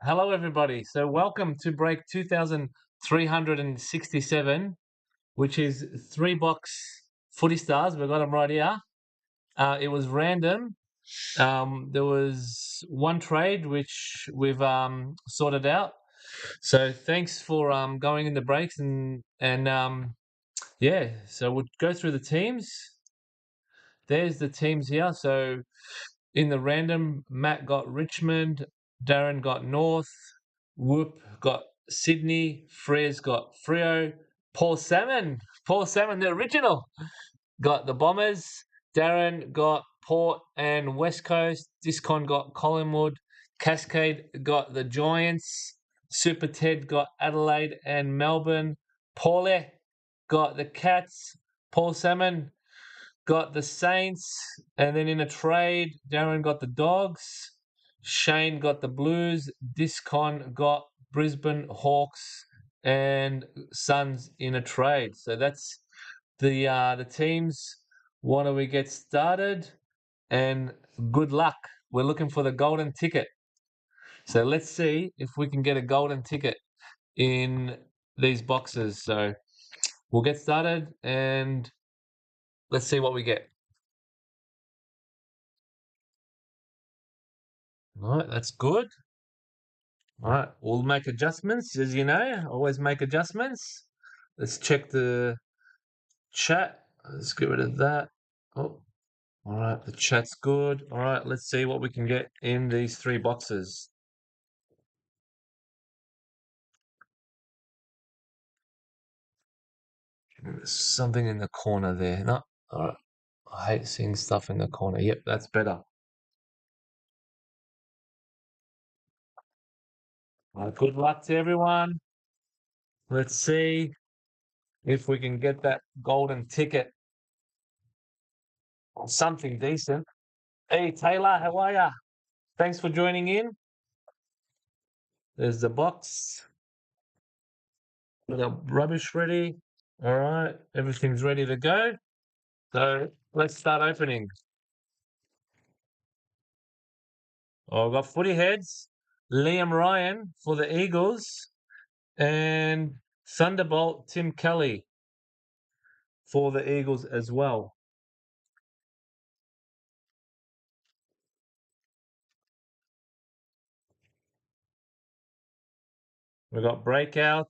Hello, everybody. So, welcome to break 2367, which is 3 box footy stars. We got them right here. It was random. There was one trade which we've sorted out. So, thanks for going in the breaks and yeah. So we'll go through the teams. There's the teams here. So in the random, Matt got Richmond, Darren got North, Whoop got Sydney, Frez got Frio, Paul Salmon, the original, got the Bombers, Darren got Port and West Coast, Discon got Collingwood, Cascade got the Giants, Super Ted got Adelaide and Melbourne, Paulie got the Cats, Paul Salmon got the Saints, and then in a trade, Darren got the Dogs, Shane got the Blues, Discon got Brisbane Hawks, and Suns in a trade. So that's the teams. Why don't we get started? And good luck. We're looking for the golden ticket. So let's see if we can get a golden ticket in these boxes. So we'll get started and let's see what we get. All right, that's good. All right, we'll make adjustments, as you know, always make adjustments. Let's check the chat. Let's get rid of that. Oh, all right, the chat's good. All right, let's see what we can get in these 3 boxes. There's something in the corner there. No, all right. I hate seeing stuff in the corner. Yep, that's better. All right, good luck to everyone. Let's see if we can get that golden ticket on something decent. Hey, Taylor, how are ya? Thanks for joining in. There's the box. We got rubbish ready. All right, everything's ready to go. So let's start opening. Oh, I've got footy heads. Liam Ryan for the Eagles and Thunderbolt Tim Kelly for the Eagles as well. We got breakout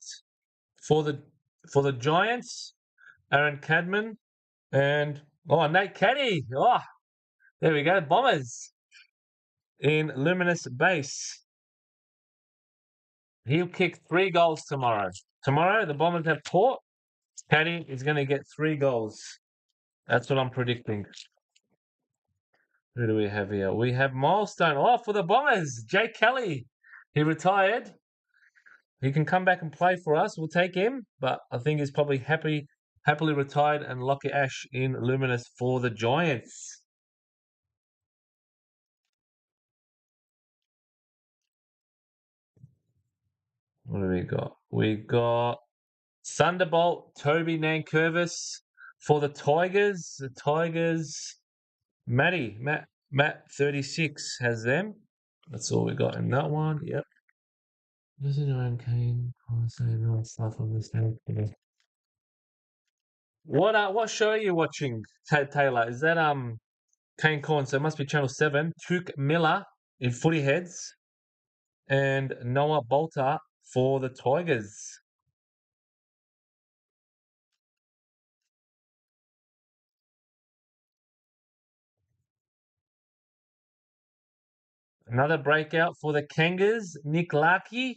for the Giants, Aaron Cadman and Nate Caddy. Oh, there we go, Bombers in Luminous Base. He'll kick 3 goals tomorrow. Tomorrow the Bombers have Port. Caddy is going to get 3 goals. That's what I'm predicting. Who do we have here? We have Milestone. Oh, for the Bombers, Jake Kelly. He retired. He can come back and play for us. We'll take him, but I think he's probably happily retired. And Lockie Ash in Luminous for the Giants. What do we got? We got Thunderbolt, Toby Nankervis for the Tigers. The Tigers, Matt 36 has them. That's all we got in that one. Yep. Listen to Aaron Kane. Saying all stuff on this thing. What show are you watching, Taylor? Is that Kane Corn? So it must be Channel 7. Tuke Miller in Footy Heads and Noah Bolter for the Tigers. Another breakout for the Kangas, Nick Larkey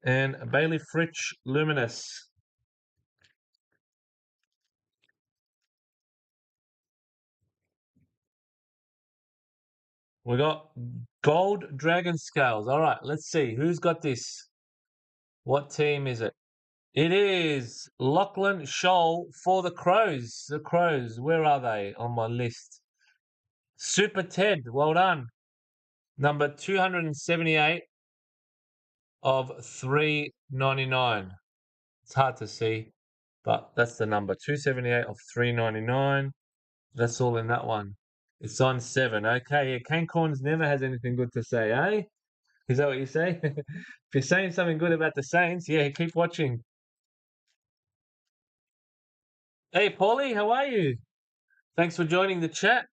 and Bailey Fritsch Luminous. We got Gold Dragon Scales. All right, let's see. Who's got this? What team is it? It is Lachlan Scholl for the Crows. The Crows, where are they on my list? Super Ted, well done. Number 278 of 399. It's hard to see, but that's the number. 278 of 399. That's all in that one. It's on 7. Okay, yeah, Kane Corns never has anything good to say, eh? Is that what you say? If you're saying something good about the Saints, yeah, keep watching. Hey, Paulie, how are you? Thanks for joining the chat.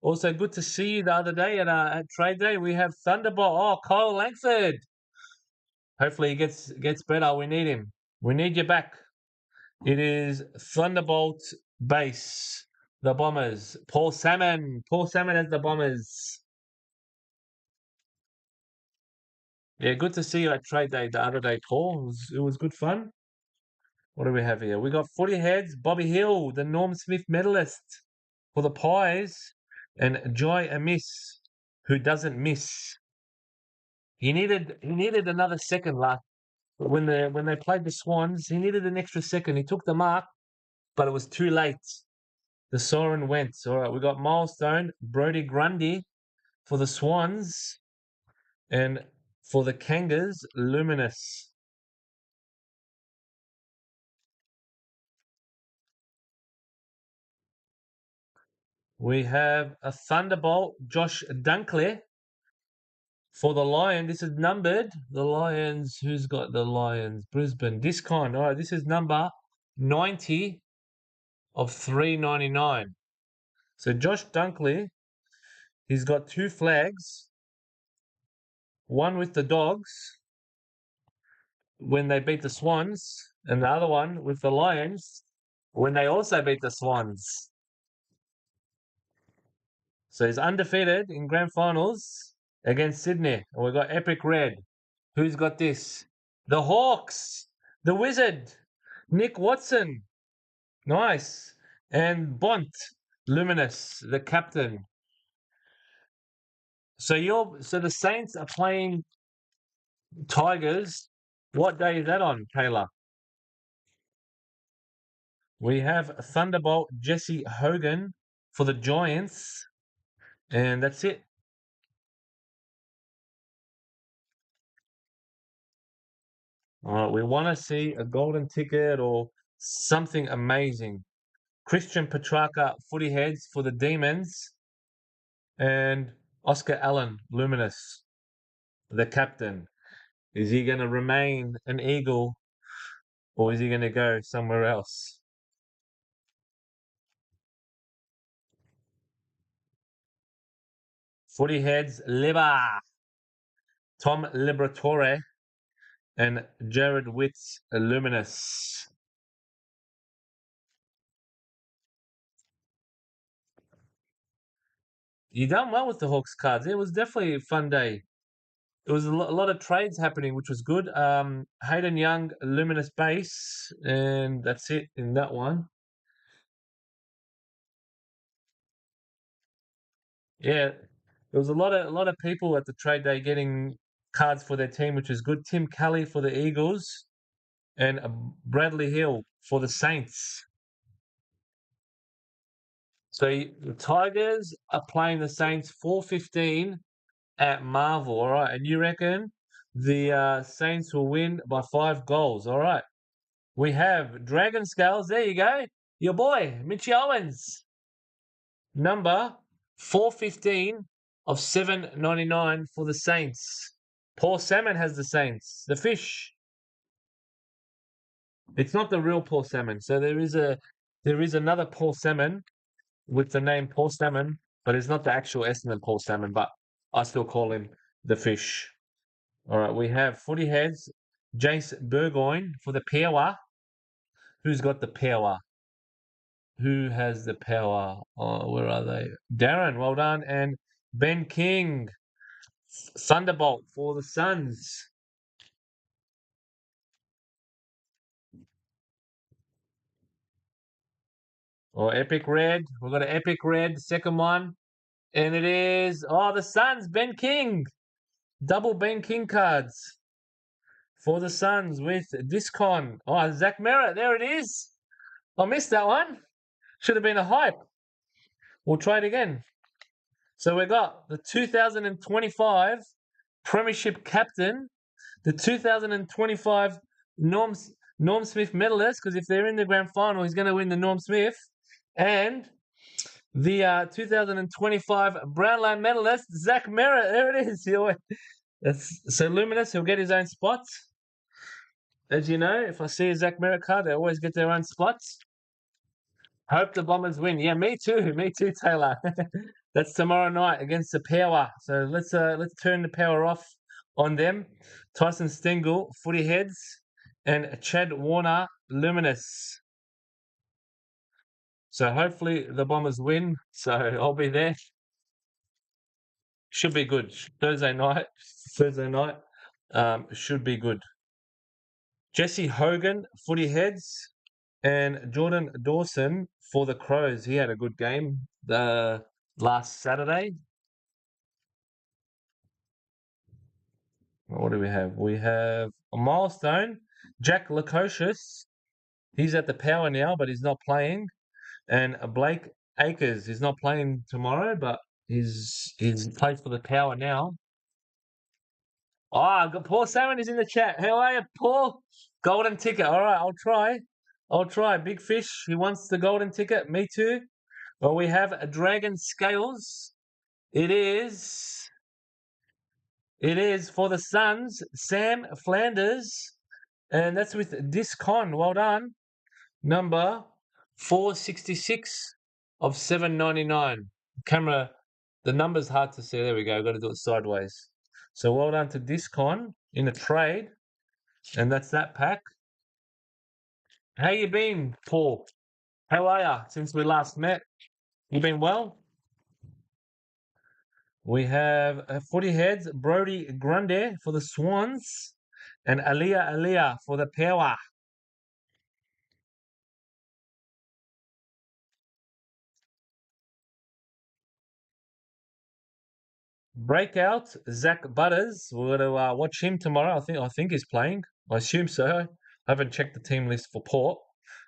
Also, good to see you the other day at trade day. We have Thunderbolt. Oh, Kyle Langford. Hopefully he gets better. We need him. We need you back. It is Thunderbolt base. The Bombers. Paul Salmon. Paul Salmon has the Bombers. Yeah, good to see you at trade day the other day, Paul. It was good fun. What do we have here? We got Footy Heads, Bobby Hill, the Norm Smith medalist for the Pies, and Joy Amiss, who doesn't miss. He needed another second last when they played the Swans. He needed an extra second. He took the mark, but it was too late. The siren went. All right, we got Milestone, Brody Grundy for the Swans, and for the Kangas, Luminous. We have a Thunderbolt, Josh Dunkley for the Lion. This is numbered. The Lions, who's got the Lions? Brisbane, Discon. All right, this is number 90 of 399. So Josh Dunkley, he's got two flags, one with the Dogs when they beat the Swans, and the other one with the Lions when they also beat the Swans. So he's undefeated in grand finals against Sydney. And we've got Epic Red. Who's got this? The Hawks, the Wizard, Nick Watson. Nice. And Bont, Luminous, the captain. So the Saints are playing Tigers. What day is that on, Taylor? We have Thunderbolt Jesse Hogan for the Giants, and that's it. All right, we want to see a golden ticket or something amazing. Christian Petrarca Footy Heads for the Demons, and Oscar Allen Luminous, the captain. Is he going to remain an Eagle or is he going to go somewhere else? Footy Heads Liba, Tom Liberatore, and Jared Witts Luminous. You done well with the Hawks cards. It was definitely a fun day. It was a lot of trades happening, which was good. Hayden Young, Luminous Base, and that's it in that one. Yeah, there was a lot of people at the trade day getting cards for their team, which is good. Tim Kelly for the Eagles, and Bradley Hill for the Saints. So the Tigers are playing the Saints 4:15 at Marvel. All right, and you reckon the Saints will win by 5 goals? All right. We have Dragon Scales. There you go. Your boy, Mitchy Owens. Number 415 of 799 for the Saints. Paul Salmon has the Saints. The fish. It's not the real Paul Salmon. So there is another Paul Salmon with the name Paul Salmon, but it's not the actual Essendon Paul Salmon, but I still call him the fish. All right, we have Footy Heads, Jace Burgoyne for the Pewa. Who's got the Pewa? Who has the power? Oh, where are they? Darren, well done. And Ben King, Thunderbolt for the Suns. Or Epic Red. We've got an Epic Red, second one. And it is, the Suns, Ben King. Double Ben King cards for the Suns with Discon. Oh, Zach Merritt, there it is. I missed that one. Should have been a hype. We'll try it again. So we got the 2025 Premiership Captain, the 2025 Norm Smith medalist, because if they're in the grand final, he's going to win the Norm Smith, and the 2025 Brownlow medalist, Zach Merritt. There it is. So Luminous, he'll get his own spots. As you know, if I see a Zach Merritt card, they always get their own spots. Hope the Bombers win. Yeah, me too. Me too, Taylor. That's tomorrow night against the Power. So let's turn the power off on them. Tyson Stengel, Footy Heads, and Chad Warner, Luminous. So hopefully the Bombers win. So I'll be there. Should be good. Thursday night. Should be good. Jesse Hogan, Footy Heads, and Jordan Dawson for the Crows. He had a good game the last Saturday. What do we have? We have a milestone. Jack Lukosius. He's at the Power now, but he's not playing. And Blake Acres. He's not playing tomorrow, but he's played for the Power now. Oh, I've got Paul Salmon is in the chat. How are you, Paul? Golden ticket. All right, I'll try. I'll try. Big Fish. He wants the golden ticket. Me too. Well, we have a Dragon Scales. It is for the Suns, Sam Flanders, and that's with Discon. Well done. Number 466 of 799. Camera, the number's hard to see. There we go. Got to do it sideways. So well done to Discon in a trade, and that's that pack. How you been, Paul? How are you since we last met? You been well? We have Footy Heads, Brody Grundy for the Swans, and Aliyah for the Power. Breakout, Zach Butters. We're going to watch him tomorrow. I think he's playing. I assume so. I haven't checked the team list for Port,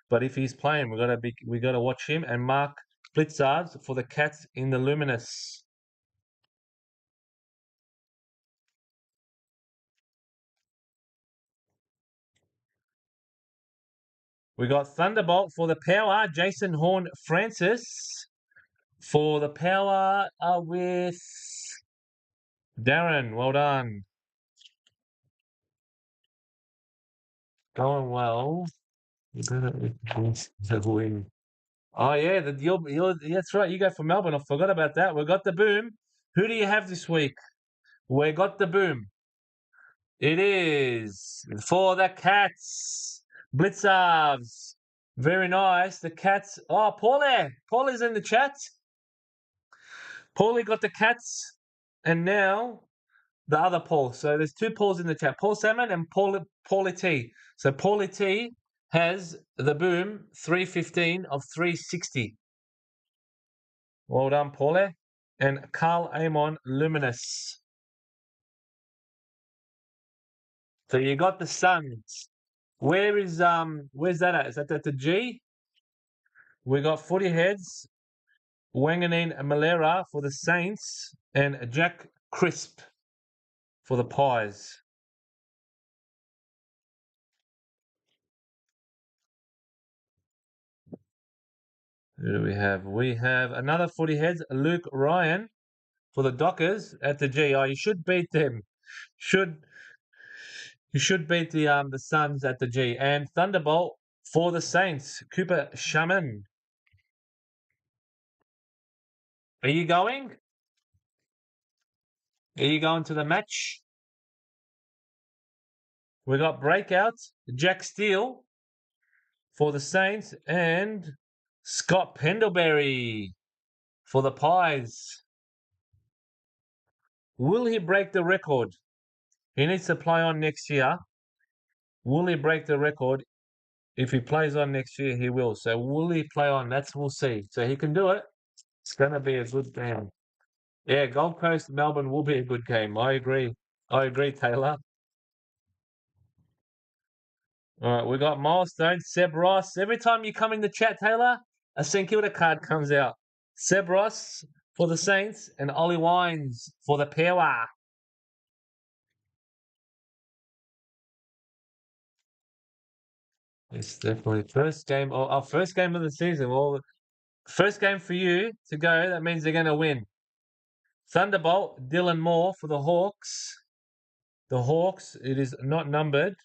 but if he's playing, we got to watch him. And Mark Blitzards for the Cats in the Luminous. We got Thunderbolt for the Power, Jason Horn Francis for the Power with Darren. Well done. Going well. You better win. Oh yeah, that's right. You go for Melbourne. I forgot about that. We got the boom. Who do you have this week? We got the boom. It is for the Cats. Blitzarves. Very nice. The Cats. Oh, Paulie's in the chat. Paulie got the Cats, and now the other Paul. So there's two Pauls in the chat. Paul Salmon and Paulie T. So Paulie T has the boom 315 of 360. Well done, Paulie. And Carl Amon Luminous. So you got the Suns. Where's that at? Is that at the G? We got Footy Heads, Wanganeen Malera for the Saints, and Jack Crisp for the Pies. Who do we have? We have another Footy Heads, Luke Ryan for the Dockers at the G. Oh, you should beat them. You should beat the Suns at the G. And Thunderbolt for the Saints, Cooper Shaman. Are you going? Are you going to the match? We got Breakout, Jack Steele for the Saints, and Scott Pendlebury for the Pies. Will he break the record? He needs to play on next year. Will he break the record? If he plays on next year, he will. So will he play on? We'll see. So he can do it. It's gonna be a good game. Yeah, Gold Coast, Melbourne will be a good game. I agree. Taylor. All right, we got Milestone, Seb Ross. Every time you come in the chat, Taylor, a St Kilda card comes out. Seb Ross for the Saints and Ollie Wines for the Power. It's definitely first game, or our first game of the season. Well, first game for you to go. That means they're going to win. Thunderbolt, Dylan Moore for the Hawks. The Hawks, it is not numbered,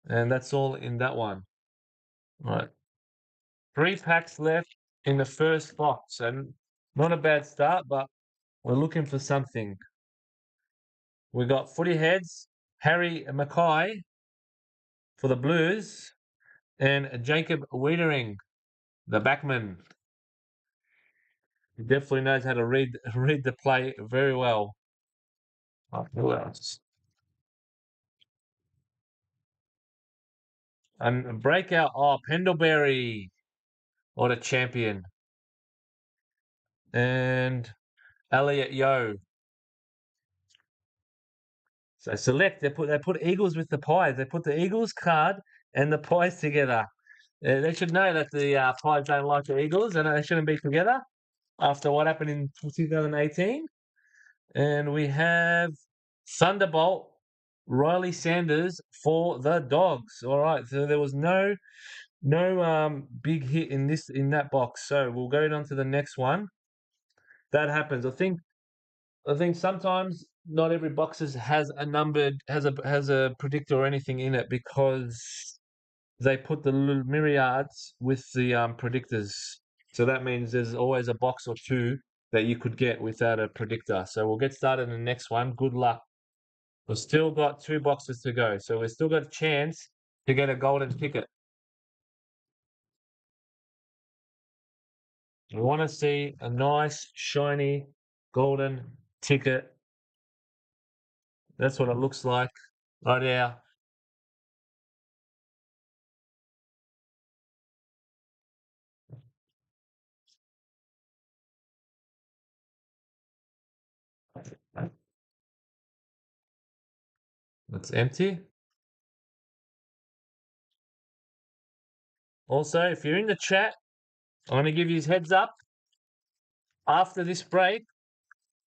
and that's all in that one. Right. 3 packs left in the first box, and not a bad start, but we're looking for something. We got Footy Heads, Harry Mackay for the Blues, and Jacob Wiedering, the backman. He definitely knows how to read the play very well. Who else? And breakout. Oh, Pendlebury, what a champion! And Elliot Yo. So select. They put Eagles with the Pies. They put the Eagles card and the Pies together. They should know that the Pies don't like the Eagles and they shouldn't be together after what happened in 2018. And we have Thunderbolt Riley Sanders for the Dogs. All right, so there was no big hit in that box. So we'll go on to the next one. That happens. I think sometimes not every boxes has a numbered has a predictor or anything in it because they put the little myriads with the predictors. So that means there's always a box or two that you could get without a predictor. So we'll get started in the next one. Good luck. We've still got 2 boxes to go, so we've still got a chance to get a golden ticket. We want to see a nice, shiny, golden ticket. That's what it looks like right now. It's empty. Also, if you're in the chat, I'm going to give you his heads up. After this break,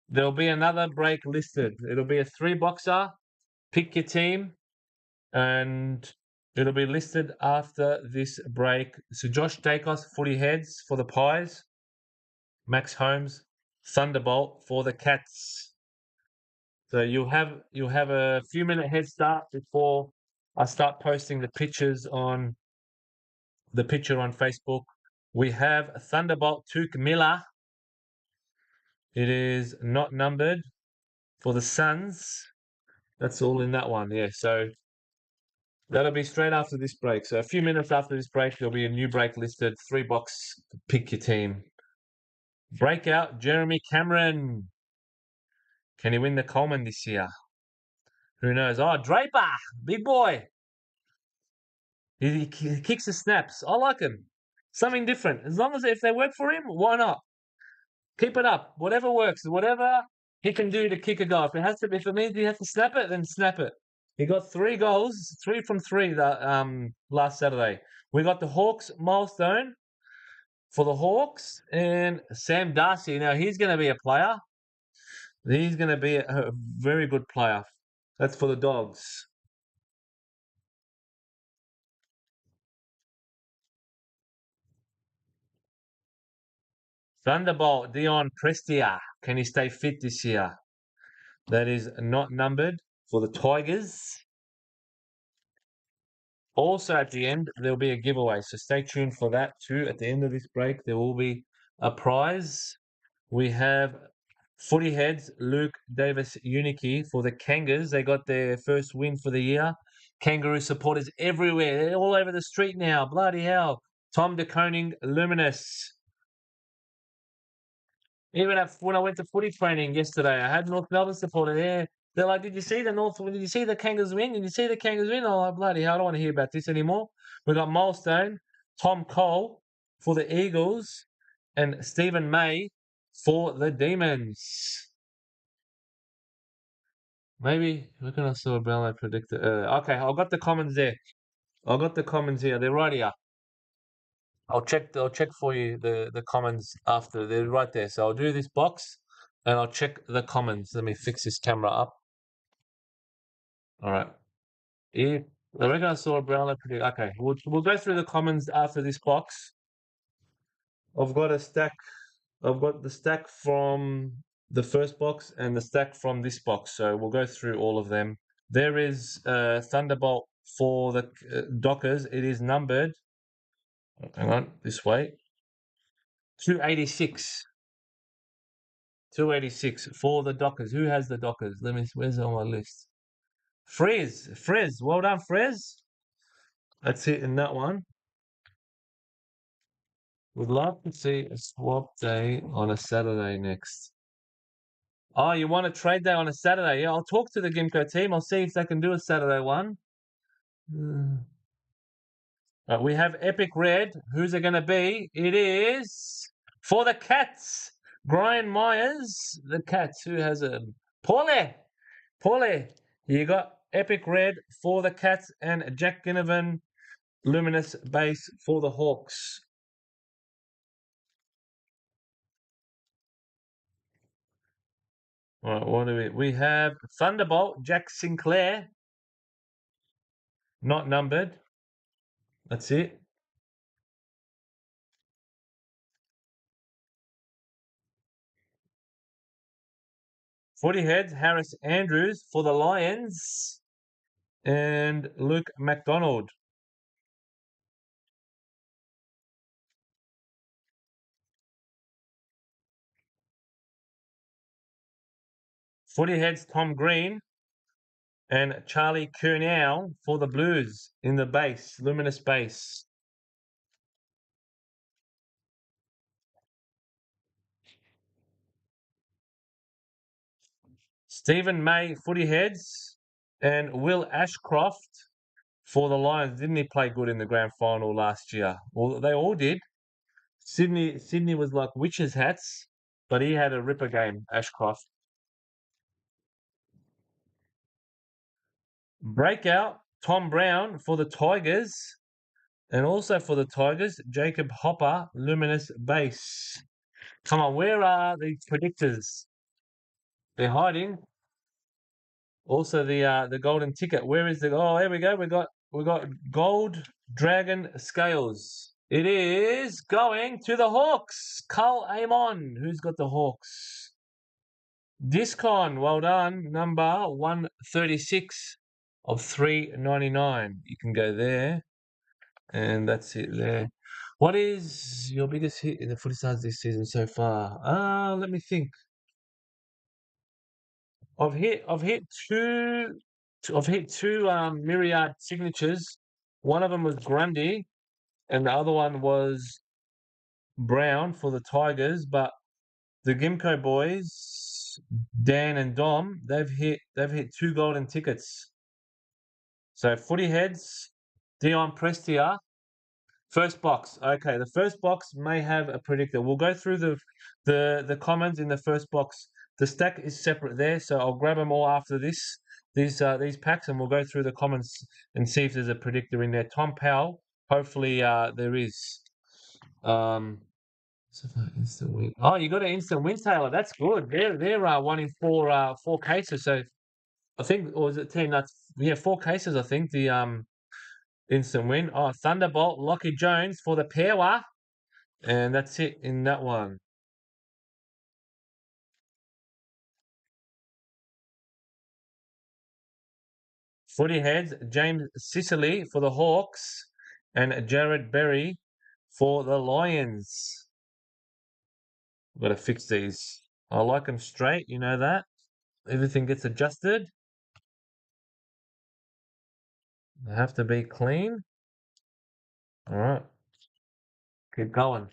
there'll be another break listed. It'll be a 3-boxer. Pick your team, and it'll be listed after this break. So Josh Dacos, Footy Heads for the Pies. Max Holmes, Thunderbolt for the Cats. So you'll have a few minute head start before I start posting the picture on Facebook. We have Thunderbolt Took Miller. It is not numbered for the Suns. That's all in that one. Yeah. So that'll be straight after this break. So a few minutes after this break, there'll be a new break listed. 3-box. Pick your team. Breakout Jeremy Cameron. Can he win the Coleman this year? Who knows? Oh, Draper, big boy. He kicks the snaps. I like him. Something different. As long as if they work for him, why not? Keep it up. Whatever works. Whatever he can do to kick a goal. If it means he has to snap it, then snap it. He got 3 goals, 3 from 3 last Saturday. We got the Hawks milestone for the Hawks and Sam Darcy. Now he's going to be a player. He's going to be a very good player. That's for the Dogs. Thunderbolt Dion Prestia. Can he stay fit this year? That is not numbered for the Tigers. Also at the end, there'll be a giveaway. So stay tuned for that too. At the end of this break, there will be a prize. We have Footy Heads, Luke Davis Uniki for the Kangas. They got their first win for the year. Kangaroo supporters everywhere. They're all over the street now. Bloody hell. Tom De Koning, Luminous. Even when I went to footy training yesterday, I had North Melbourne supporter there. They're like, "Did you see Did you see the Kangas win? Did you see the Kangas win?" I'm like, "Bloody hell, I don't want to hear about this anymore." We got Milestone, Tom Cole for the Eagles, and Stephen May for the Demons. Maybe look at us a Brownlow predictor. Okay, I've got the comments there. I've got the comments here. They're right here. I'll check for you the comments after. They're right there. So I'll do this box and I'll check the comments. Let me fix this camera up. All right. If I reckon I saw a Brownlow predict. Okay, we'll go through the comments after this box. I've got a stack. I've got the stack from the first box and the stack from this box. So we'll go through all of them There is Thunderbolt for the Dockers. It is numbered. Hang on, this way. 286. 286 for the Dockers. Who has the Dockers? Let me. Where's it on my list? Friz. Well done, Friz. That's it in that one. Would love to see a swap day on a Saturday next. Oh, you want a trade day on a Saturday? Yeah, I'll talk to the Gimko team. I'll see if they can do a Saturday one. We have Epic Red. Who's it going to be? It is for the Cats. Brian Myers, the Cats. Who has a Paulie. You got Epic Red for the Cats and Jack Ginnivan, Luminous Base for the Hawks. All right, what do we have? Thunderbolt, Jack Sinclair, not numbered. That's it. Footy Heads, Harris Andrews for the Lions, and Luke McDonald. Footy Heads, Tom Green, and Charlie Curnow for the Blues in the base, Luminous Base. Stephen May, Footy Heads, and Will Ashcroft for the Lions. Didn't he play good in the grand final last year? Well, they all did. Sydney was like witches' hats, but he had a ripper game, Ashcroft. Breakout, Tom Brown for the Tigers, and also for the Tigers, Jacob Hopper, Luminous Base. Come on, where are the predictors? They're hiding. Also the golden ticket. Where is the? Oh, here we go. We got gold dragon scales. It is going to the Hawks. Carl Amon. Who's got the Hawks? Discon. Well done. Number 136 of 399. You can go there, and that's it there. What is your biggest hit in the footy stars this season so far? Let me think. I've hit two myriad signatures. One of them was Grundy, and the other one was Brown for the Tigers. But the Gimko boys, Dan and Dom, they've hit two golden tickets. So Footy Heads, Dion Prestia, first box. Okay, the first box may have a predictor. We'll go through the comments in the first box. The stack is separate there, so I'll grab them all after these packs, and we'll go through the comments and see if there's a predictor in there. Tom Powell, hopefully there is. So far, instant win. Oh, you got an instant win, Taylor. That's good. They're one in four cases. So I think, or is it 10? That's yeah, four cases. I think the instant win. Oh, Thunderbolt, Lockie Jones for the power. And that's it in that one. Footy Heads, James Sicily for the Hawks. And Jared Berry for the Lions. I've got to fix these. I like them straight, you know that. Everything gets adjusted. They have to be clean. All right. Keep going.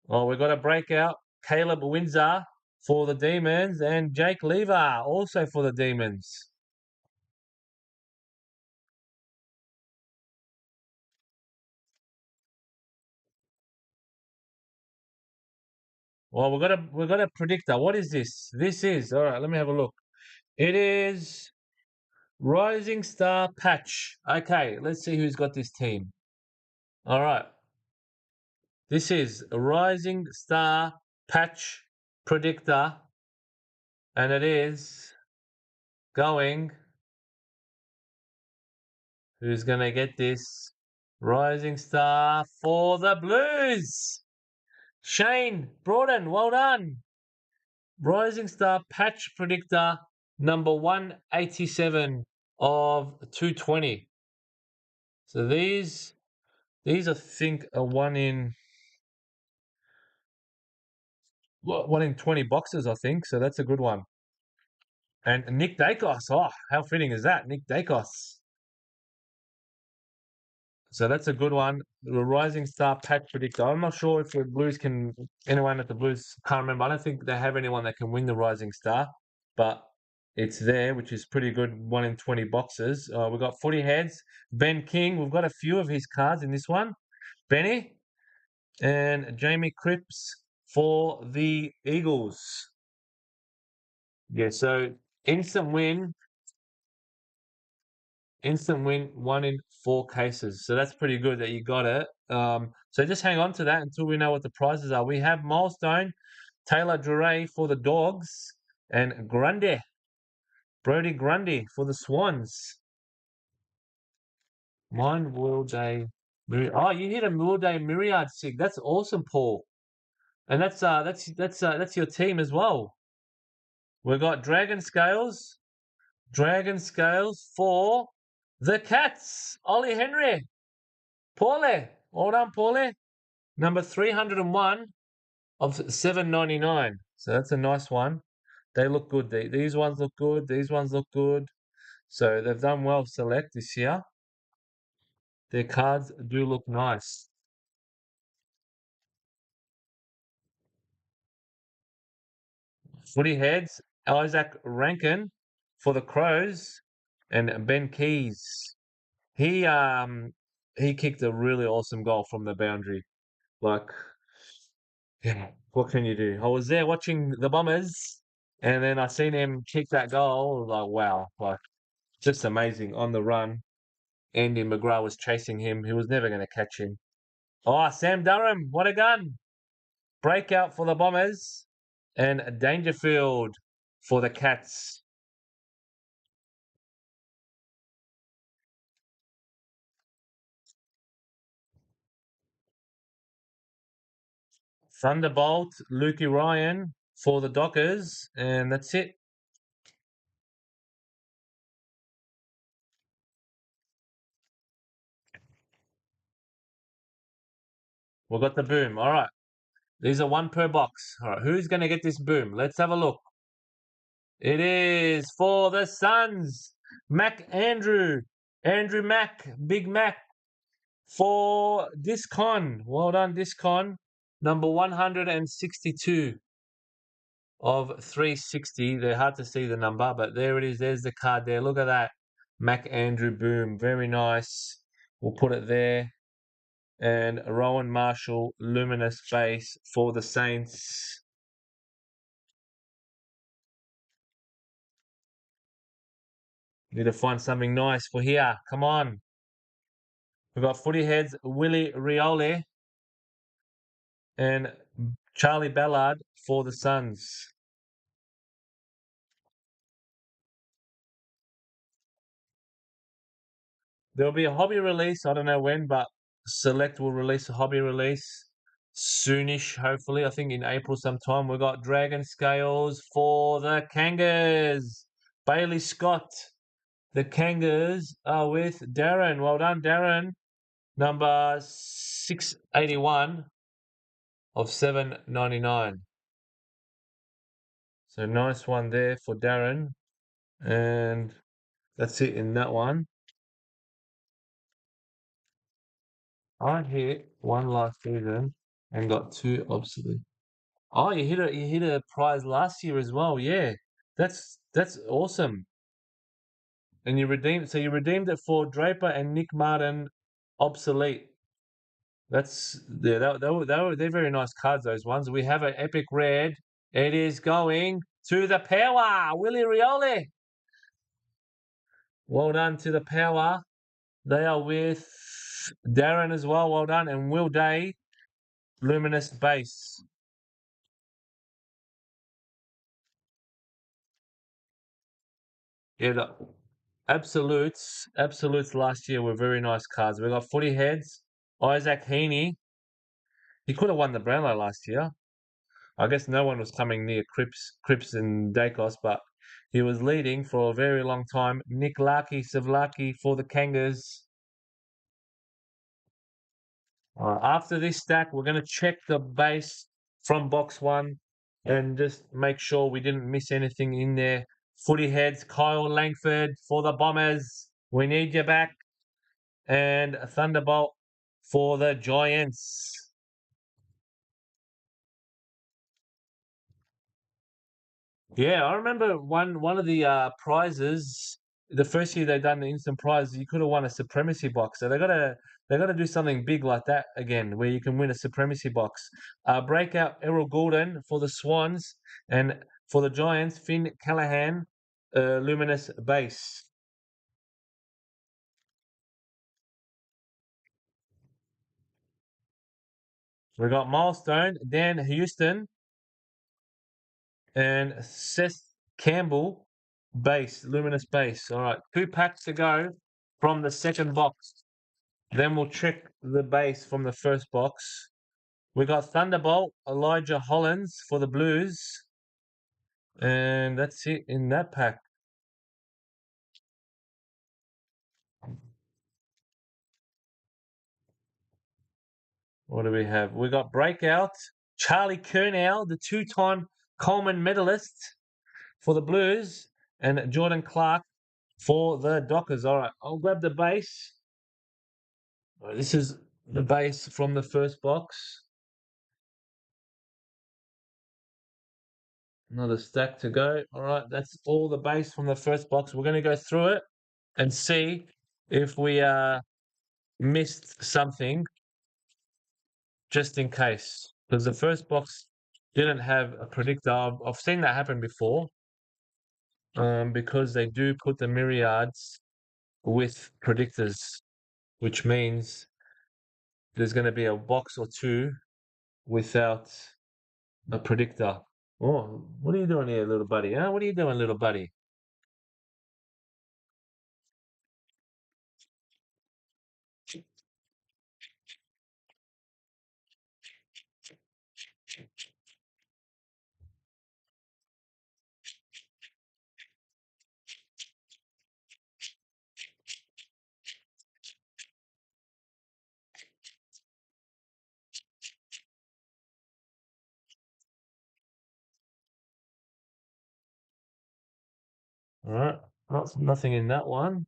Oh, we've got a breakout. Caleb Windsor for the Demons and Jake Lever also for the Demons. Well, we've got a predictor. What is this? This is all right. Let me have a look. It is Rising Star Patch. Okay, let's see who's got this team. All right. This is a Rising Star Patch predictor, and it is going. Who's gonna get this? Rising Star for the Blues. Shane Broaden, well done. Rising Star Patch Predictor number 187 of 220. So these I think are one in 20 boxes, I think. So that's a good one. And Nick Dacos. Oh, how fitting is that? Nick Dacos. So that's a good one. The Rising Star Patch Predictor. I'm not sure if the Blues anyone at the Blues, can't remember. I don't think they have anyone that can win the Rising Star, but it's there, which is pretty good. 1 in 20 boxes. We've got Footy Heads. Ben King. We've got a few of his cards in this one. Benny and Jamie Cripps for the Eagles. Yeah, so instant win, instant win, 1 in 4 cases. So that's pretty good that you got it. So just hang on to that until we know what the prizes are. We have Milestone, Taylor Dure for the Dogs, and Brody Grundy for the Swans. Mine Will Day. Oh, you hit a Will Day Myriad Sig. That's awesome, Paul. And that's your team as well. We've got Dragon Scales for the Cats. Ollie Henry. Paulie. Well done, Paulie. Number 301 of 799. So that's a nice one. They look good. These ones look good. These ones look good. So they've done well select this year. Their cards do look nice. Footy Heads, Isaac Rankin for the Crows, and Ben Keys. He kicked a really awesome goal from the boundary. Like, yeah, what can you do? I was there watching the Bombers, and then I seen him kick that goal. I was like, wow, like just amazing on the run. Andy McGrath was chasing him. He was never going to catch him. Oh, Sam Durham, what a gun! Breakout for the Bombers, and Dangerfield for the Cats. Thunderbolt, Lukey Ryan for the Dockers, and that's it. We've got the boom. All right. These are one per box. All right. Who's going to get this boom? Let's have a look. It is for the Suns. Andrew Mac. Big Mac for Discon. Well done, Discon. Number 162 of 360. They're hard to see the number, but there it is. There's the card there. Look at that. Mac Andrew boom. Very nice. We'll put it there. And Rowan Marshall, luminous base for the Saints. Need to find something nice for here. Come on. We've got Footy Heads, Willie Rioli and Charlie Ballard for the Suns. There'll be a hobby release. I don't know when, but Select will release a hobby release soonish, hopefully. I think in April sometime. We've got Dragon Scales for the Kangas. Bailey Scott. The Kangas are with Darren. Well done, Darren. Number 681 of 799. So nice one there for Darren. And that's it in that one. I hit one last season and got 2 obsolete. Oh, you hit a prize last year as well. Yeah. That's awesome. And you redeemed it for Draper and Nick Martin obsolete. They're very nice cards, those ones. We have an epic red. It is going to the power, Willie Rioli. Well done to the power. They are with Darren as well. Well done. And Will Day, luminous base. Yeah, the absolutes last year were very nice cards. We got Footy Heads, Isaac Heaney. He could have won the Brownlow last year. I guess no one was coming near Cripps and Dacos, but he was leading for a very long time. Nick Larkey, Savlaki for the Kangas. After this stack, we're going to check the base from box one and just make sure we didn't miss anything in there. Footy heads, Kyle Langford for the Bombers. We need you back. And Thunderbolt for the Giants. Yeah, I remember one of the prizes. The first year they done the instant prize, you could have won a supremacy box. So they gotta do something big like that again, where you can win a supremacy box. Breakout Errol Goulden for the Swans, and for the Giants, Finn Callahan, luminous base. We got Milestone, Dan Houston, and Seth Campbell, base, luminous base. All right, 2 packs to go from the second box. Then we'll check the base from the first box. We got Thunderbolt, Elijah Hollins for the Blues. And that's it in that pack. What do we have? We got Breakout, Charlie Curnow, the 2-time Coleman medalist for the Blues, and Jordan Clark for the Dockers. All right, I'll grab the base. All right, this is the base from the first box. Another stack to go. All right, that's all the base from the first box. We're going to go through it and see if we missed something just in case. Because the first box didn't have a predictor. I've seen that happen before because they do put the myriads with predictors, which means there's going to be a box or two without a predictor. Oh, what are you doing here, little buddy? Huh? What are you doing, little buddy? All right, nothing in that one.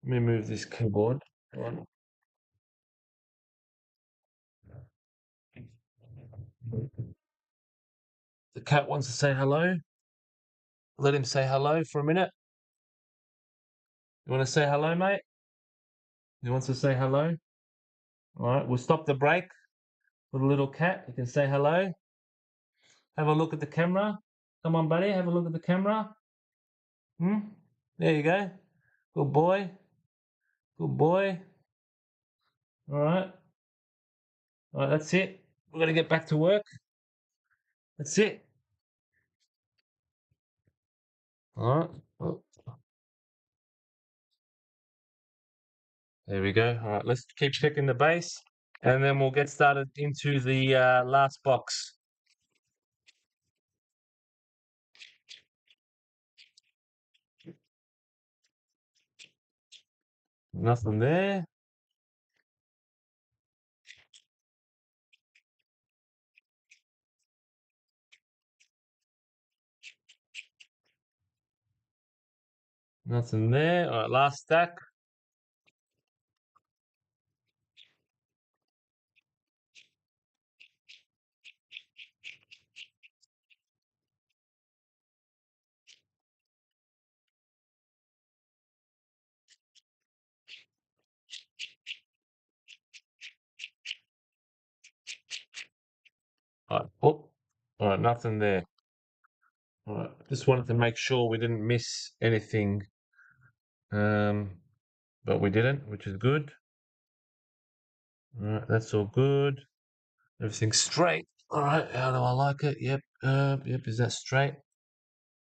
Let me move this keyboard. All right. The cat wants to say hello. Let him say hello for a minute. You want to say hello, mate? He wants to say hello. All right, we'll stop the break with a little cat. You can say hello. Have a look at the camera. Come on, buddy. Have a look at the camera. Hmm? There you go. Good boy. Good boy. All right. All right, that's it. We're going to get back to work. That's it. All right. Oh, there we go. All right, let's keep checking the base and then we'll get started into the last box. Nothing there. Nothing there. All right, last stack. All right. Oh, all right, nothing there. All right. Just wanted to make sure we didn't miss anything. But we didn't, which is good. All right, that's all good. Everything's straight. All right, how do I like it? Yep, yep. Is that straight?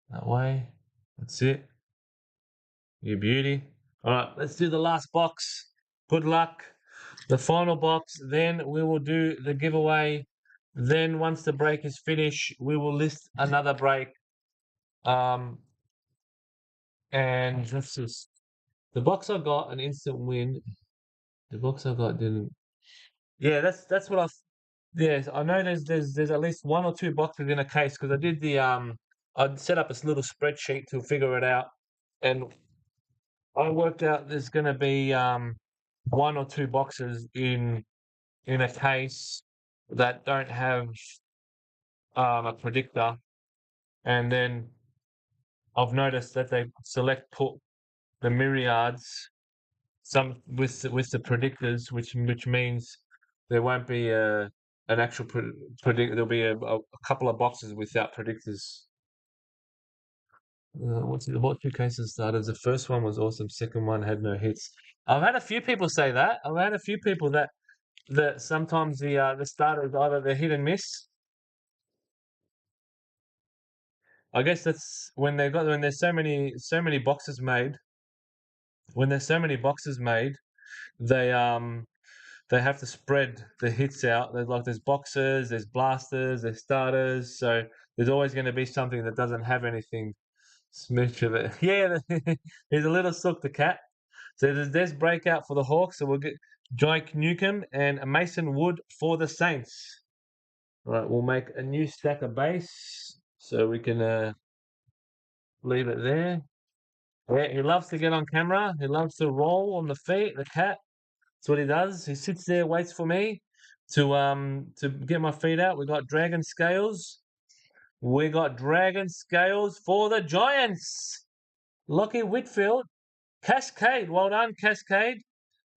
That way. That's it. You beauty. All right, let's do the last box. Good luck. The final box. Then we will do the giveaway Then once the break is finished, we will list another break. And let's just the box I got an instant win. The box I got didn't. Yeah, that's what I. Yes, I know. There's at least one or two boxes in a case because I did the I set up this little spreadsheet to figure it out, and I worked out there's going to be one or two boxes in a case that don't have a predictor, and then I've noticed that they put the myriads some with the predictors, which means there won't be an actual predict. There'll be a couple of boxes without predictors. What two cases starters? The first one was awesome. Second one had no hits. I've had a few people say that. I've had a few people that sometimes the starters either they're hit and miss. I guess that's when there's so many boxes made. When there's so many boxes made, they they have to spread the hits out. There's boxes, there's blasters, there's starters. So there's always going to be something that doesn't have anything. Smooch of it. Yeah, he's a little sook the cat. So there's breakout for the Hawks. So we'll get Jake Newcomb and Mason Wood for the Saints. All right, we'll make a new stack of base so we can leave it there. Yeah, he loves to get on camera. He loves to roll on the feet. The cat. That's what he does. He sits there, waits for me to get my feet out. We got dragon scales. We got dragon scales for the Giants. Lockie Whitfield, Cascade. Well done, Cascade.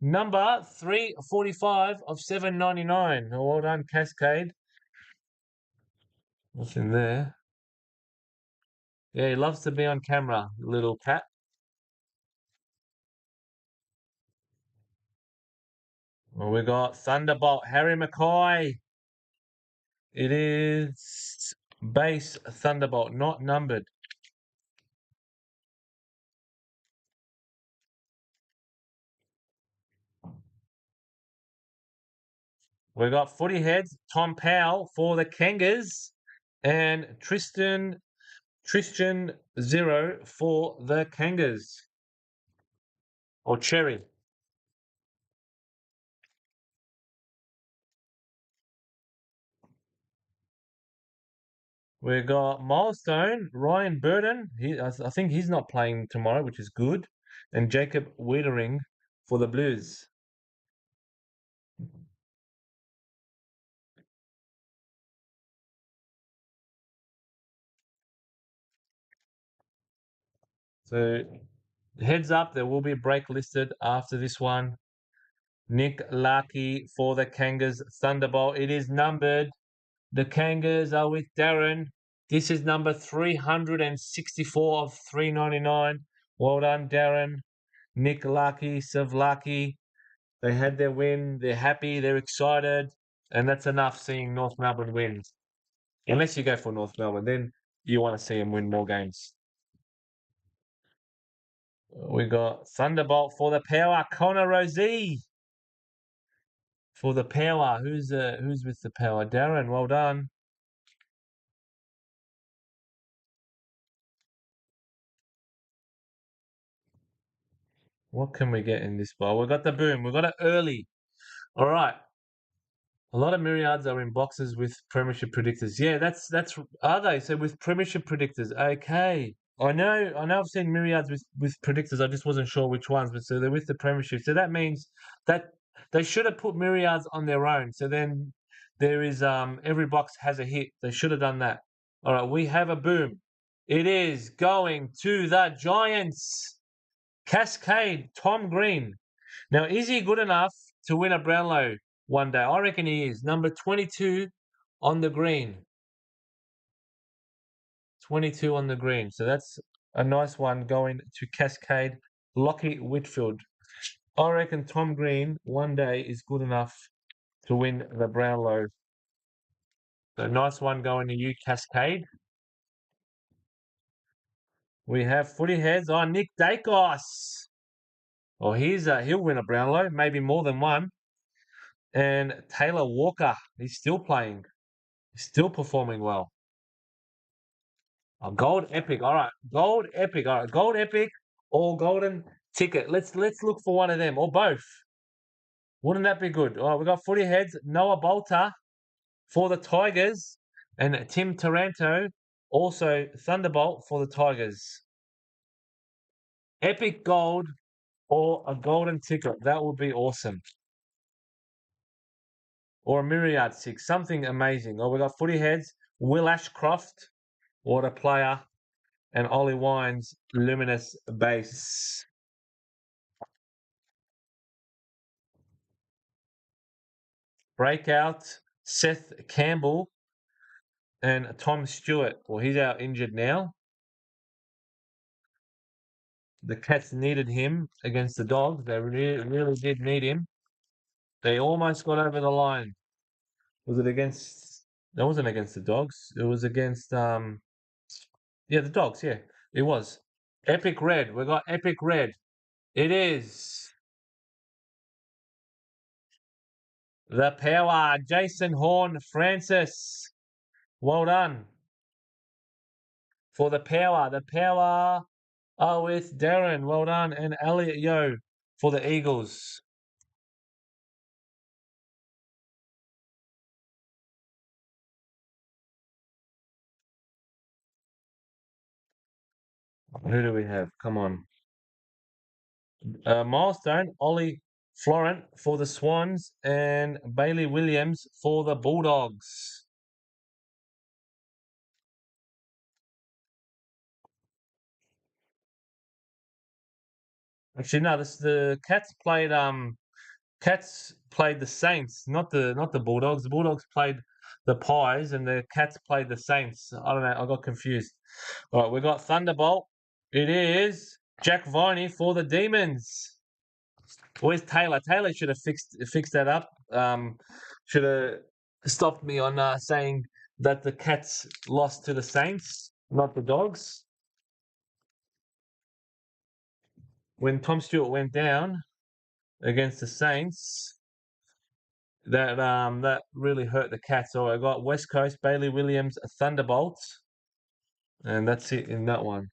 Number 345 of 799. Well done, Cascade. Nothing there. Yeah, he loves to be on camera, little cat. Well, we got Thunderbolt, Harry McCoy. It is base Thunderbolt, not numbered. We got footy heads, Tom Powell for the Kangas, and Tristan Zero for the Kangas. Or Cherry. We got Milestone, Ryan Burton. I think he's not playing tomorrow, which is good. And Jacob Wiedering for the Blues. So heads up, there will be a break listed after this one. Nick Larkey for the Kangas Thunderbolt. It is numbered. The Kangas are with Darren. This is number 364 of 399. Well done, Darren. Nick Larkey, Savlaki. They had their win. They're happy. They're excited. And that's enough seeing North Melbourne win. Unless you go for North Melbourne, then you want to see them win more games. We got Thunderbolt for the Power. Connor Rosey for the Power. Who's with the Power? Darren, well done. What can we get in this bowl? We got the boom. We got it early. All right. A lot of myriads are in boxes with premiership predictors. Yeah, that's are they? So with premiership predictors. Okay. I know I've seen myriads with predictors. I just wasn't sure which ones, but so they're with the premiership. So that means that they should have put myriads on their own. So then there is every box has a hit. They should have done that. All right, we have a boom. It is going to the Giants. Cascade, Tom Green. Now, is he good enough to win a Brownlow one day? I reckon he is. Number 22 on the green. 22 on the green. So that's a nice one going to Cascade. Lockie Whitfield. I reckon Tom Green one day is good enough to win the Brownlow. So nice one going to you, Cascade. We have footy heads on Nick Dacos. Oh, he'll win a Brownlow, maybe more than one. And Taylor Walker, he's still playing. Still performing well. A gold epic. All right. Gold epic. All right. Gold epic or golden ticket. Let's look for one of them or both. Wouldn't that be good? All right, we got footy heads. Noah Bolter for the Tigers and Tim Taranto, also Thunderbolt for the Tigers. Epic gold or a golden ticket. That would be awesome. Or a myriad six. Something amazing. Or we got footy heads. Will Ashcroft, water player, and Ollie Wines, luminous base. Breakout, Seth Campbell, and Tom Stewart. Well, he's out injured now. The Cats needed him against the Dogs. They really did need him. They almost got over the line. Was it against? That wasn't against the Dogs. It was against yeah, the Dogs. Yeah, it was. Epic Red. We got Epic Red. It is the power. Jason Horn Francis. Well done for the power. The power. Oh, it's Darren. Well done. And Elliot Yo for the Eagles. Who do we have? Come on. Milestone, Ollie Florent for the Swans and Bailey Williams for the Bulldogs. Actually, no, this the Cats played the Saints, not the Bulldogs. The Bulldogs played the Pies and the Cats played the Saints. I don't know, I got confused. All right, we got Thunderbolt. It is Jack Viney for the Demons. Where's Taylor? Taylor should have fixed that up. Should have stopped me on saying that the Cats lost to the Saints, not the Dogs. When Tom Stewart went down against the Saints, that really hurt the Cats. So I got West Coast, Bailey Williams, Thunderbolts, and that's it in that one.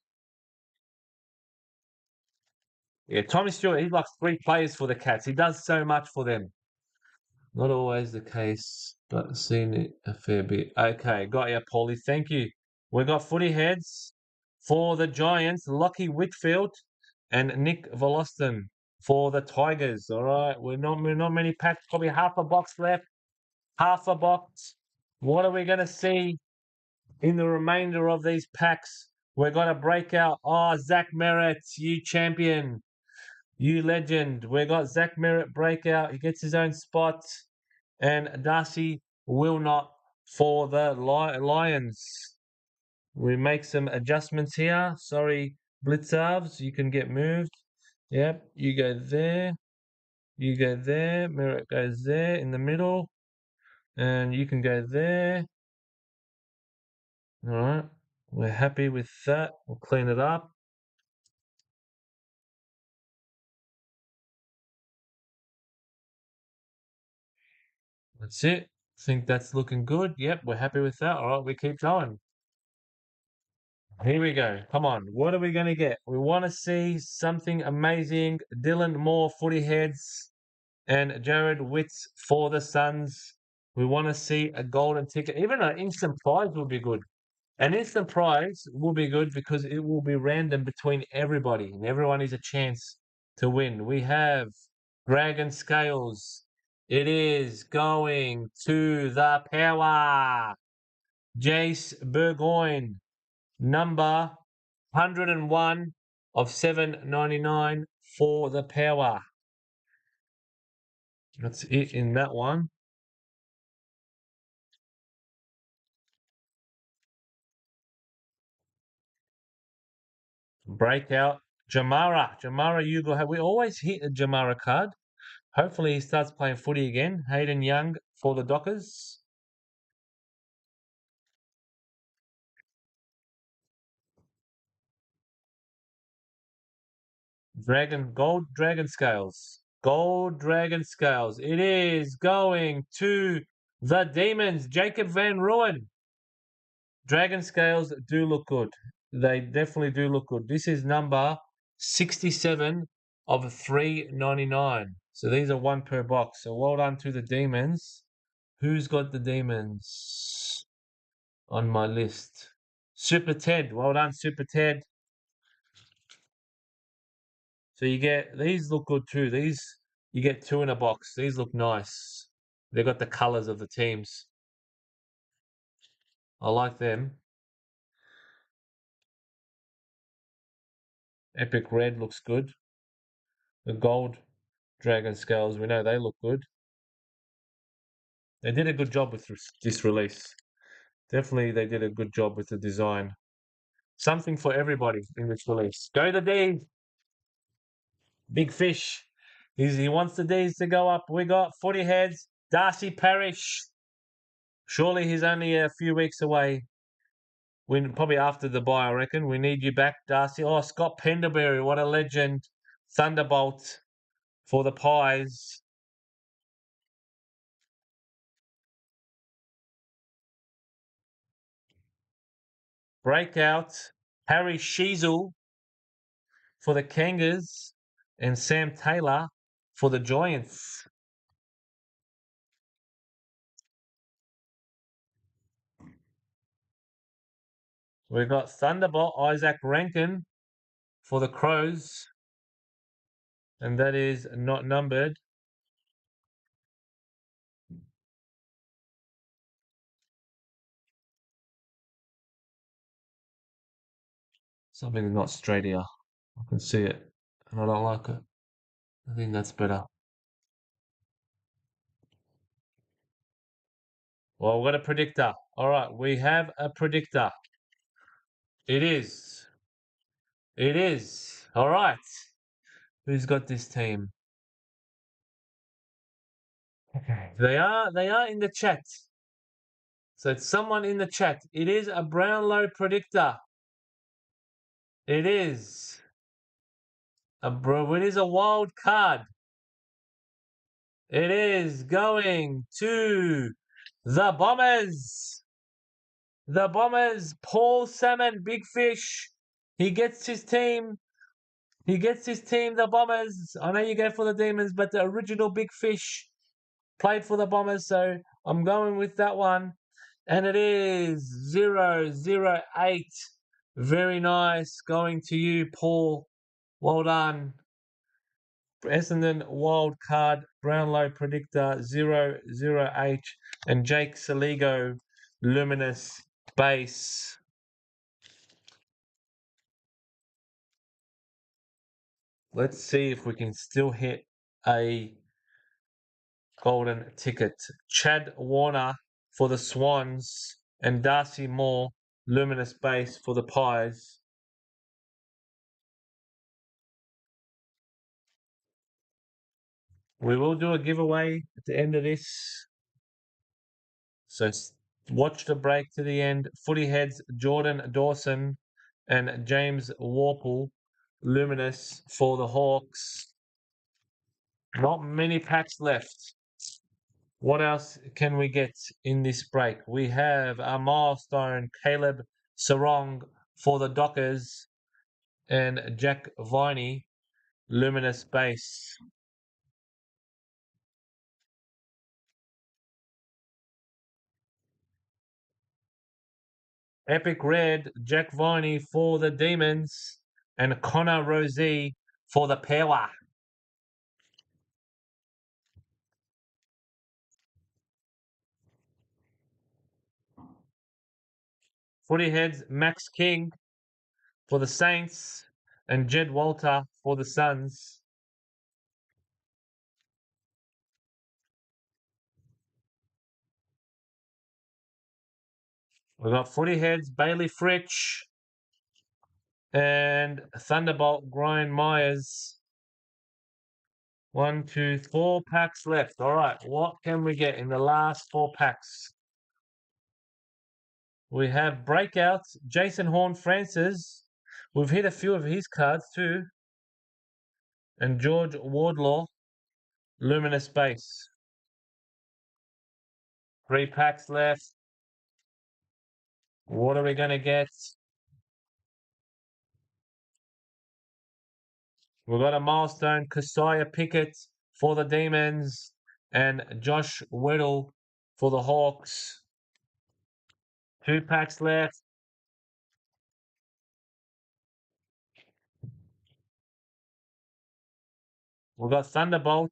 Yeah, Tommy Stewart, he's like three players for the Cats. He does so much for them. Not always the case, but seen it a fair bit. Okay, got you, Paulie. Thank you. We got footy heads for the Giants, Lockie Whitfield and Nick Voloston for the Tigers. All right, we're not many packs, probably half a box left. Half a box. What are we gonna see in the remainder of these packs? We're gonna break out. Oh, Zach Merritt, you champion. You legend. We got Zach Merritt breakout. He gets his own spot. And Darcy will not for the Lions. We make some adjustments here. Sorry, Blitzarves, you can get moved. Yep, you go there. You go there. Merritt goes there in the middle. And you can go there. All right. We're happy with that. We'll clean it up. That's it. Think that's looking good. Yep, we're happy with that. All right, we keep going. Here we go. Come on. What are we going to get? We want to see something amazing. Dylan Moore, footy heads, and Jared Witts for the Suns. We want to see a golden ticket. Even an instant prize would be good. An instant prize will be good because it will be random between everybody, and everyone is a chance to win. We have Dragon Scales. It is going to the power. Jace Burgoyne, number 101 of 799 for the power. That's it in that one. Breakout. Jamara. Jamara Ugo. We always hit a Jamara card. Hopefully he starts playing footy again. Hayden Young for the Dockers. Gold Dragon Scales. Gold Dragon Scales. It is going to The Demons, Jacob Van Ruin. Dragon scales do look good. They definitely do look good. This is number 67 of 399. So these are one per box. So well done to the Demons. Who's got the Demons on my list? Super Ted. Well done, Super Ted. So you get, these look good too. These, you get two in a box. These look nice. They've got the colors of the teams. I like them. Epic Red looks good. The gold dragon scales, we know they look good. They did a good job with this release. Definitely, they did a good job with the design. Something for everybody in this release. Go the D. Big Fish. He wants the D's to go up. We got Footy Heads. Darcy Parish. Surely he's only a few weeks away. Probably after the bye, I reckon. We need you back, Darcy. Oh, Scott Penderbury, what a legend. Thunderbolt for the Pies. Breakout. Harry Sheasel for the Kangas. And Sam Taylor for the Giants. We've got Thunderbolt Isaac Rankin for the Crows. And that is not numbered. Something's not straight here. I can see it. And I don't like it. I think that's better. Well, we've got a predictor. All right, we have a predictor. It is. It is. All right. Who's got this team? Okay. They are in the chat. So it's someone in the chat. It is a Brownlow predictor. It is. It is a wild card. It is going to the Bombers. The Bombers, Paul Salmon, Big Fish. He gets his team. He gets his team, the Bombers. I know you go for the Demons, but the original Big Fish played for the Bombers, so I'm going with that one. And it is 008. Very nice. Going to you, Paul. Well done. Essendon wild card Brownlow predictor 008 and Jake Saligo luminous base. Let's see if we can still hit a golden ticket. Chad Warner for the Swans and Darcy Moore luminous base for the Pies. We will do a giveaway at the end of this. So watch the break to the end. Footy Heads, Jordan Dawson and James Warple, luminous for the Hawks. Not many packs left. What else can we get in this break? We have a milestone, Caleb Sarong for the Dockers and Jack Viney, luminous base. Epic Red, Jack Viney for the Demons, and Connor Rosie for the Power. Footy Heads, Max King for the Saints, and Jed Walter for the Suns. We've got Footy Heads, Bailey Fritch, and Thunderbolt Brian Myers. 1, 2, 4 packs left. All right, what can we get in the last 4 packs? We have breakouts, Jason Horn Francis. We've hit a few of his cards too. And George Wardlaw, luminous base. 3 packs left. What are we going to get? We've got a milestone, Keziah Pickett for the Demons and Josh Weddle for the Hawks. 2 packs left. We've got Thunderbolt,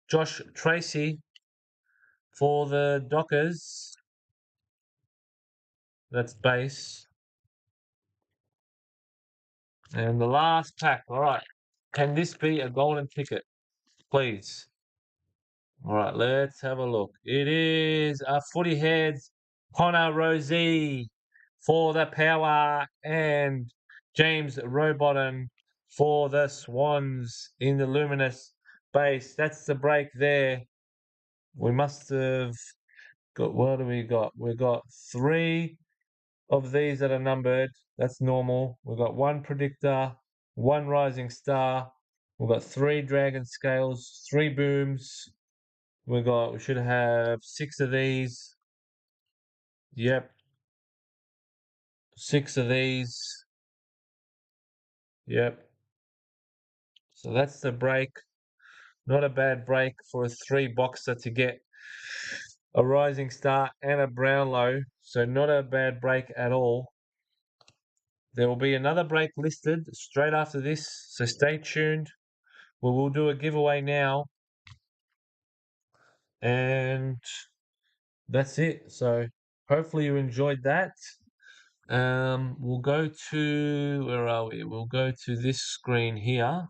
Josh Tracy for the Dockers. That's base. And the last pack. All right. Can this be a golden ticket? Please. All right, let's have a look. It is a Footy Heads, Connor Rosie for the Power and James Rowbottom for the Swans in the Luminous base. That's the break there. We must have got, what do we got? We've got 3 of these that are numbered. That's normal. We've got 1 predictor, 1 rising star. We've got 3 dragon scales, 3 booms. We should have 6 of these. Yep. 6 of these. Yep. So that's the break. Not a bad break for a 3 boxer to get a rising star and a Brownlow. So not a bad break at all. There will be another break listed straight after this. So stay tuned. We will do a giveaway now. And that's it. So hopefully you enjoyed that. We'll go to, where are we? We'll go to this screen here.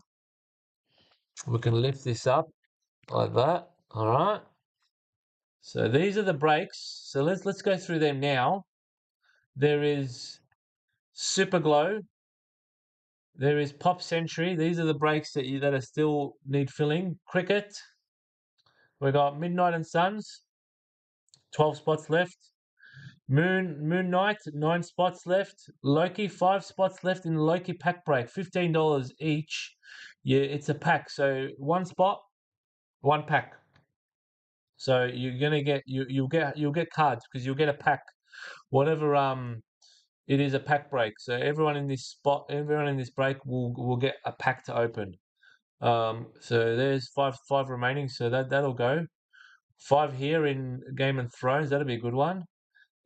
We can lift this up like that. All right. So these are the breaks. So let's go through them now. There is Super Glow. There is Pop Century. These are the breaks that are still need filling. Cricket. We got Midnight and Suns. 12 spots left. Moon Knight, 9 spots left. Loki, 5 spots left in the Loki pack break, $15 each. Yeah, it's a pack, so 1 spot, 1 pack. So you're gonna get you'll get cards because you'll get a pack, whatever it is a pack break. So everyone in this break will get a pack to open. So there's five remaining, so that'll go. 5 here in Game of Thrones, that'll be a good one.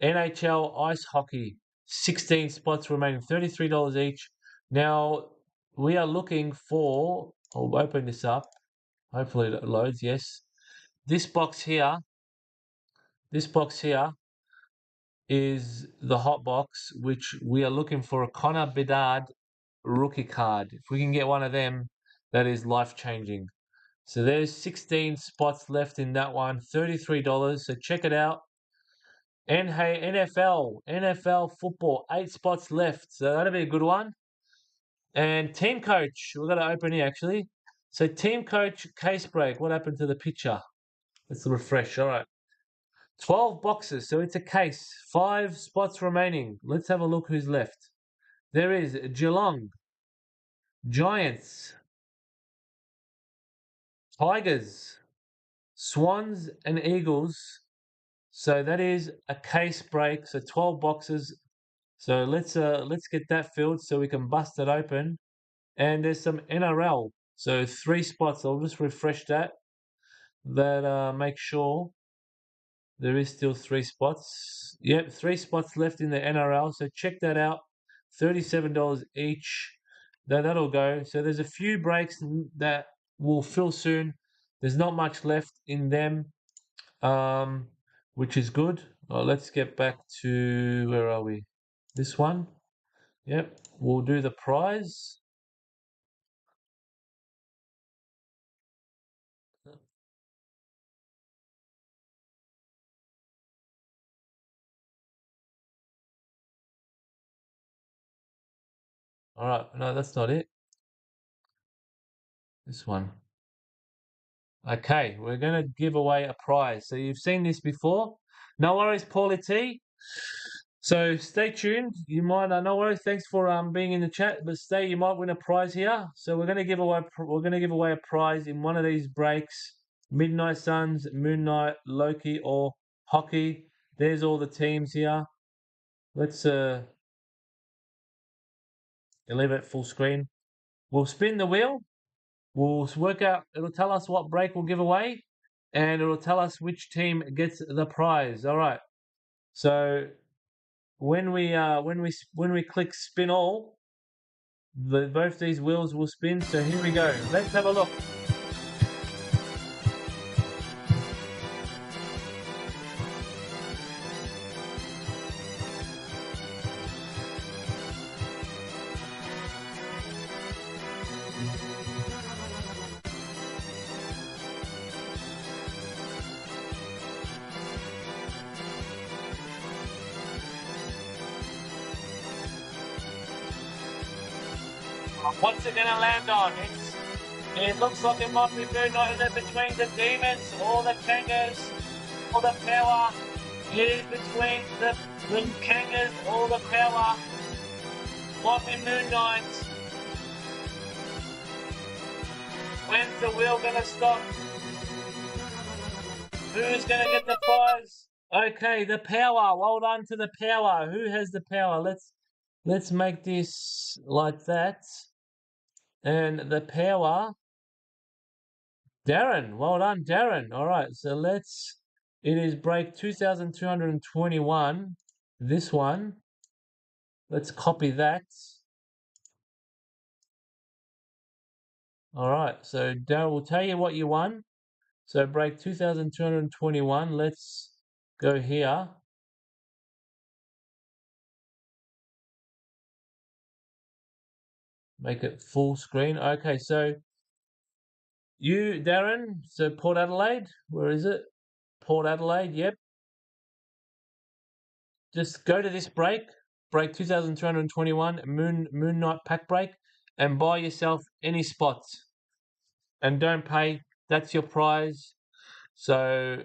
NHL Ice Hockey, 16 spots remaining, $33 each. Now, we are looking for, I'll open this up. Hopefully it loads, yes. This box here is the hot box, which we are looking for a Connor Bedard rookie card. If we can get one of them, that is life-changing. So there's 16 spots left in that one, $33. So check it out. And hey, NFL football, 8 spots left. So that'll be a good one. And team coach, we're going to open here actually. So team coach case break. What happened to the picture? Let's refresh. All right. 12 boxes. So it's a case. 5 spots remaining. Let's have a look who's left. There is Geelong, Giants, Tigers, Swans, and Eagles. So that is a case break. So 12 boxes. So let's get that filled so we can bust it open. And there's some NRL. So 3 spots. I'll just refresh that. Make sure there is still 3 spots. Yep, 3 spots left in the NRL. So check that out. $37 each. That'll go. So there's a few breaks that will fill soon. There's not much left in them, which is good. Let's get back to, where are we? This one. Yep, we'll do the prize. All right, no, that's not it. This one. Okay, we're going to give away a prize. So you've seen this before. No worries, Paulie T. So stay tuned. You might, no worries. Thanks for being in the chat. But you might win a prize here. So we're going to give away a prize in one of these breaks: Midnight Suns, Moon Knight, Loki, or hockey. There's all the teams here. Let's leave it full screen. We'll spin the wheel. We'll work out. It'll tell us what break we'll give away, and it'll tell us which team gets the prize. All right. So when we click spin all, both these wheels will spin. So here we go. Let's have a look. What's it gonna land on? It looks like it might be Moon Knight. Is it between the Demons or the Kangas or the Power? It is between the Kangas or the Power. Might be Moon Knight. When's the wheel gonna stop? Who's gonna get the prize? Okay, the Power. Well done to the Power. Who has the Power? Let's make this like that. And the Power, Darren. Well done, Darren. All right, so it is break 2221. This one. Let's copy that. All right, so Darren will tell you what you won. So break 2221. Let's go here. Make it full screen. Okay, so you, Darren, so Port Adelaide, where is it? Port Adelaide, yep. Just go to this break 2221, Moon Knight pack break, and buy yourself any spots. And don't pay. That's your prize. So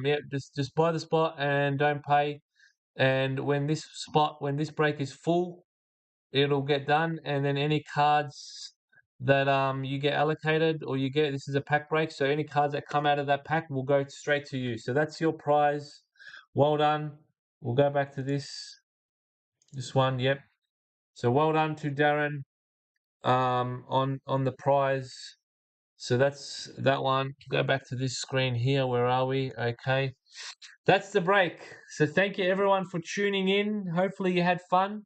yeah, just buy the spot and don't pay. And when this break is full, it'll get done, and then any cards that you get allocated or this is a pack break, so any cards that come out of that pack will go straight to you. So that's your prize. Well done. We'll go back to this one. Yep. So well done to Darren on the prize. So that's that one. Go back to this screen here. Where are we? Okay. That's the break. So thank you everyone for tuning in. Hopefully you had fun.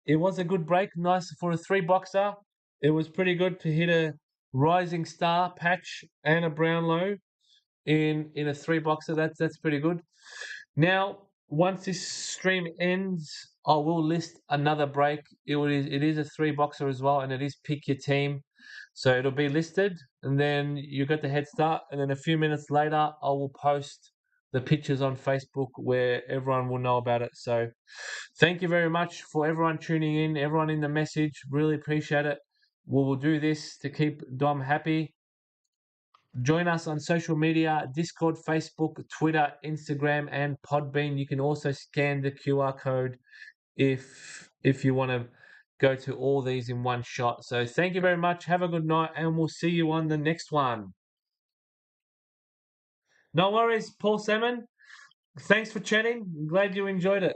It was a good break, nice for a 3-boxer. It was pretty good to hit a rising star patch and a Brownlow in a 3-boxer. That's pretty good. Now, once this stream ends, I will list another break. It is a 3-boxer as well, and it is pick your team. So it'll be listed, and then you get the head start, and then a few minutes later, I will post the pictures on Facebook where everyone will know about it. So thank you very much for everyone tuning in, everyone in the message. Really appreciate it. We will do this to keep Dom happy. Join us on social media, Discord, Facebook, Twitter, Instagram, and Podbean. You can also scan the QR code if you want to go to all these in one shot. So thank you very much. Have a good night, and we'll see you on the next one. No worries, Paul Salmon. Thanks for chatting. Glad you enjoyed it.